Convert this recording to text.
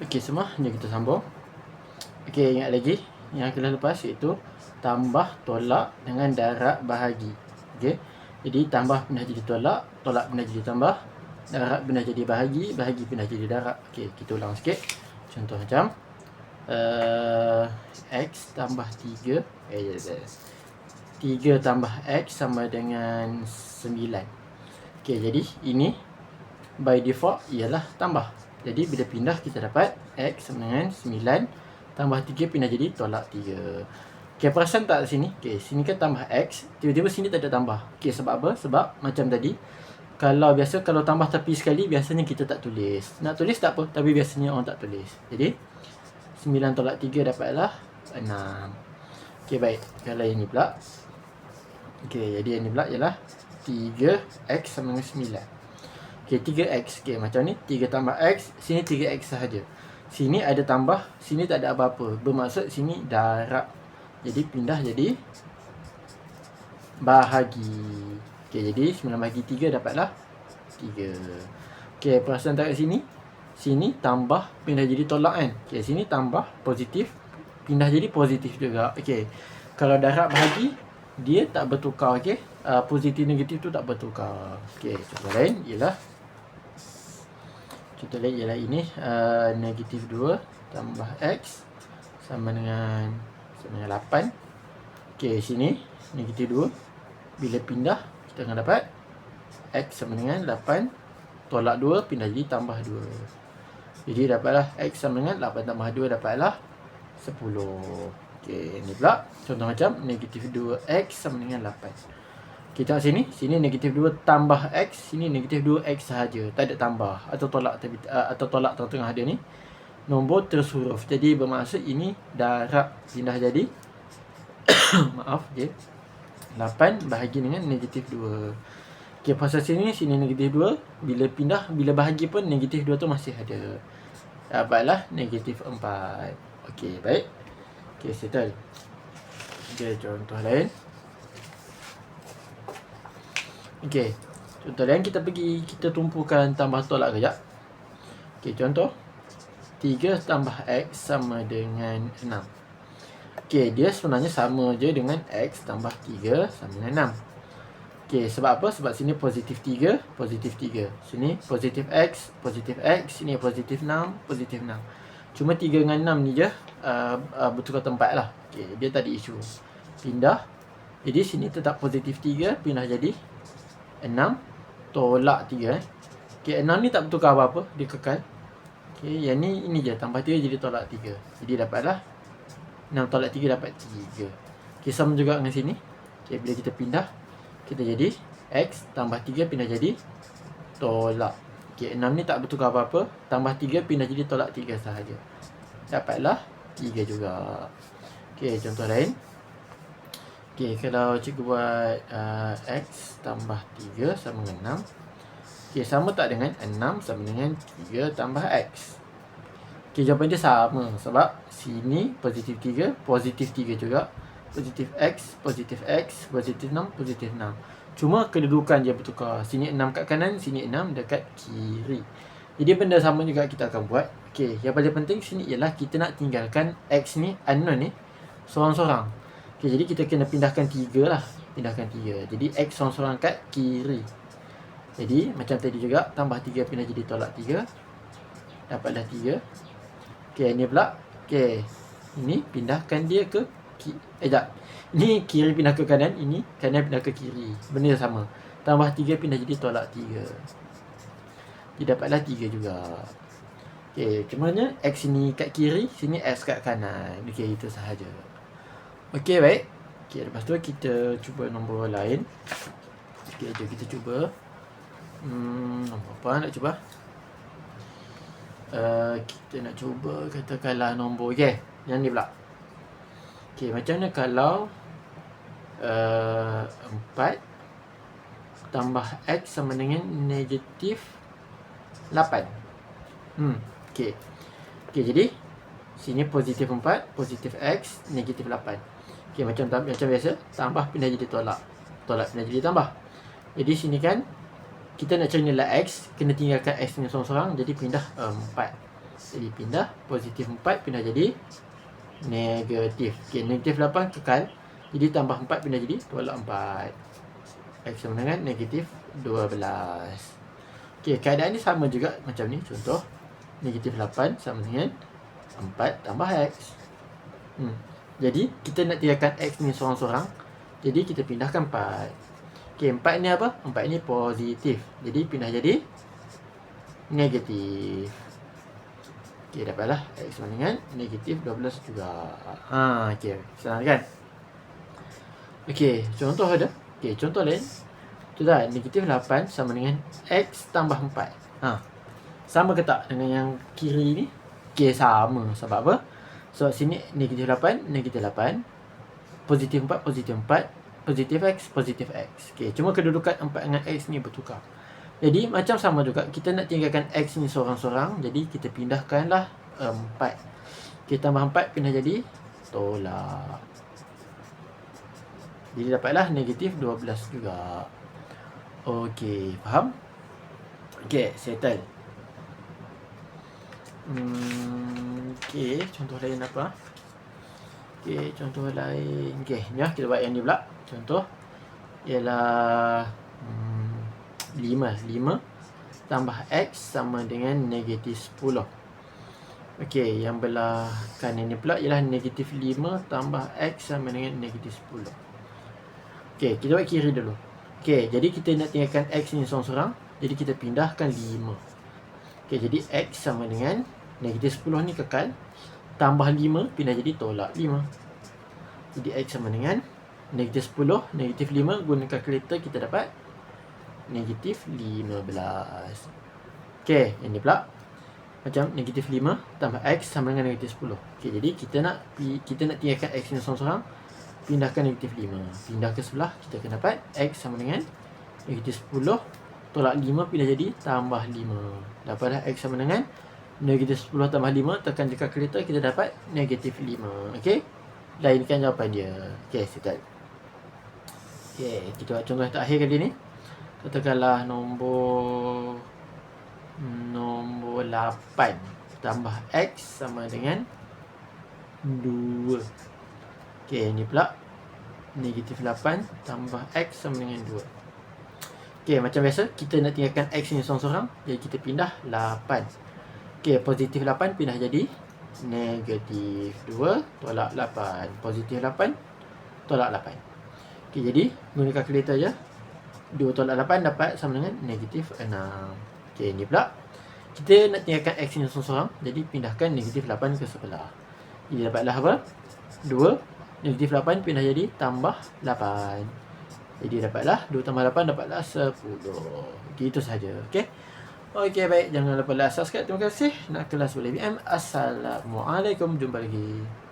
Okey semua, jom kita sambung. Okey, ingat lagi yang kelas lepas iaitu tambah tolak dengan darab bahagi. Okey. Jadi tambah pindah jadi tolak, tolak pindah jadi tambah, darab pindah jadi bahagi, bahagi pindah jadi darab. Okey, kita ulang sikit. Contoh macam x tambah 3 3 tambah x sama dengan 9. Okey, jadi ini by default ialah tambah. Jadi bila pindah kita dapat x sama dengan 9 tambah 3 pindah jadi tolak 3. Okey, perasan tak sini? Okey, sini kan tambah x, tiba-tiba sini tak ada tambah. Okey, sebab apa? Sebab macam tadi, kalau tambah tepi sekali biasanya kita tak tulis. Nak tulis tak apa, tapi biasanya orang tak tulis. Jadi 9 tolak 3 dapatlah 6. Okey, baik. Kalau ini pula. Okey, jadi ini pula ialah 3x sama dengan 9. Okey, 3x. Okey, macam ni 3 tambah x, sini 3x sahaja. Sini ada tambah, sini tak ada apa-apa. Bermaksud sini darab. Jadi pindah jadi bahagi. Okey, jadi 9 bahagi 3 dapatlah 3. Okey, perasan tak kat sini? Sini tambah pindah jadi tolak kan. Okey, sini tambah positif pindah jadi positif juga. Okey. Kalau darab bahagi dia tak bertukar, okey. Positif negatif tu tak bertukar. Okey, contoh lain ialah ini negatif 2 tambah x sama dengan 8. Okey, sini negatif 2 bila pindah kita akan dapat x sama dengan 8 tolak 2 pindah jadi tambah 2. Jadi dapatlah x sama dengan 8 tambah 2 dapatlah 10. Okey, ni pula contoh macam negatif 2x sama dengan 8. Kita tengok sini, sini negatif 2 tambah x, sini negatif 2x sahaja, tak ada tambah atau tolak tengah-tengah dia ni nombor terus huruf. Jadi bermaksud ini darab pindah jadi maaf, okey. 8 bahagi dengan negatif 2. Okey, pasal sini negatif 2, bila bahagi pun negatif 2 tu masih ada. Dapatlah negatif 4. Okey, baik. Okey, settle. Okey, contoh lain. Okey, contoh lain kita tumpukan tambah tolak kejap. Okey, contoh 3 tambah x sama dengan 6. Okey, dia sebenarnya sama je dengan x tambah 3 sama dengan 6. Okey, sebab apa? Sebab sini positif 3, positif 3. Sini positif x, sini positif 6, positif 6. Cuma 3 dengan 6 ni je bertukar tempat lah. Okey, dia tadi isu pindah. Jadi sini tetap positif 3 pindah jadi 6 tolak 3. Okey, 6 ni tak bertukar apa-apa, dia kekal. Okey, yang ni ini je tambah 3 jadi tolak 3. Jadi dapatlah 6 tolak 3 dapat 3. Okey, sama juga dengan sini. Okey, bila kita pindah kita jadi x tambah 3 pindah jadi tolak. Okey, 6 ni tak bertukar apa-apa, tambah 3 pindah jadi tolak 3 sahaja. Dapatlah 3 juga. Okey, contoh lain. Okey, kalau cikgu buat x tambah 3 sama dengan 6. Okey, sama tak dengan 6 sama dengan 3 tambah x? Okey, jawapan dia sama. Sebab sini positif 3, positif 3 juga. Positif x, positif x, positif 6, positif 6. Cuma kedudukan dia bertukar. Sini 6 kat kanan, sini 6 dekat kiri. Jadi benda sama juga kita akan buat. Okey, yang paling penting sini ialah kita nak tinggalkan x ni, unknown ni, seorang-seorang. Okey, jadi kita kena pindahkan 3 lah. Pindahkan 3. Jadi x seorang-seorang kat kiri. Jadi macam tadi juga, tambah 3 pindah jadi tolak 3. Dapatlah 3. Okey, ini pula. Okey, ini pindahkan dia ke ini kiri pindah ke kanan, ini kanan pindah ke kiri. Benda yang sama. Tambah 3 pindah jadi tolak 3. Jadi dapatlah 3 juga. Okey, cumanya x ini kat kiri, sini x kat kanan. Okey, itu sahaja. Okey, baik. Okey, lepas tu kita cuba nombor lain. Okey, jom kita cuba. Nombor apa nak cuba? Kita nak cuba katakanlah nombor yang ni pula. Okey, macam mana kalau 4 tambah x sama dengan negatif 8. Okey. Okey, jadi sini positif 4, positif x, negatif 8. Okey, macam biasa, tambah pindah jadi tolak. Tolak pindah jadi tambah. Jadi sini kan kita nak cari nilai x, kena tinggalkan x ni seorang-seorang, jadi pindah 4. Jadi pindah positif 4 pindah jadi negatif. Okey, negatif 8 kekal. Jadi tambah 4 pindah jadi tolak 4. X sama dengan negatif 12. Okey, keadaan ni sama juga macam ni. Contoh, negatif 8 sama dengan 4 tambah X. Jadi, kita nak tinggalkan X ni sorang-sorang. Jadi, kita pindahkan 4. Okey, 4 ni apa? 4 ni positif. Jadi, pindah jadi negatif. Okey, dapatlah X sama dengan negatif 12 juga. Okey, senang kan? Okey, contoh ada. Okey, contoh lain. Tu dah, negatif 8 sama dengan X tambah 4. Sama ke tak dengan yang kiri ni? Okey, sama. Sebab apa? Sebab sini negatif 8, negatif 8. Positif 4, positif 4. Positif X, positif X. Okey, cuma kedudukan 4 dengan X ni bertukar. Jadi, macam sama juga. Kita nak tinggalkan X ni sorang-sorang. Jadi, kita pindahkanlah 4. Kita tambah 4 pindah jadi tolak. Jadi, dapatlah negatif 12 juga. Okey, faham? Okey, settle. Okey, contoh lain apa? Okey, contoh lain. Okey, ni kita buat yang ni pula. Contoh ialah 5 tambah X sama dengan negatif 10. Okey, yang belah kanan ni pula ialah negatif 5 tambah X sama dengan negatif 10. Okey, kita buat kiri dulu. Okey, jadi kita nak tinggalkan X ni sorang-sorang. Jadi kita pindahkan 5. Okey, jadi X sama dengan negatif 10 ni kekal. Tambah 5 pindah jadi tolak 5. Jadi X sama dengan negatif 10, negatif 5. Guna kalkulator kita dapat negatif 15. Okey, ini pula macam negatif 5 tambah X sama dengan negatif 10. Okey, jadi kita nak tinggalkan X ni sorang-sorang. Pindahkan negatif 5. Pindah ke sebelah, kita akan dapat X sama dengan negatif 10. Tolak 5 pindah jadi tambah 5. Dapatlah X sama dengan negatif 10 tambah 5. Tekan je kalkulator, kita dapat negatif 5. Okey, lainkan jawapan dia. Okey, settle. Okey, kita buat contoh yang terakhir kali ni. Katakanlah nombor 8 tambah X sama dengan 2. Okey, ni pula negatif 8 tambah X sama dengan 2. Okey, macam biasa kita nak tinggalkan X ni sorang-sorang. Jadi kita pindah 8. Okey, positif 8 pindah jadi negatif 2 tolak 8. Positif 8 tolak 8. Okey, jadi guna kalkulator je. 2 tolak 8 dapat sama dengan negatif 6. Okey, ni pula kita nak tinggalkan X ni sorang-sorang. Jadi pindahkan negatif 8 ke sebelah. Jadi dapatlah apa? 2. Negatif 8 pindah jadi tambah 8. Jadi dapatlah 2 tambah 8 dapatlah 10. Gitu saja. Okey. Okey, baik. Jangan lupa like, subscribe. Terima kasih. Nak kelas boleh BM. Assalamualaikum. Jumpa lagi.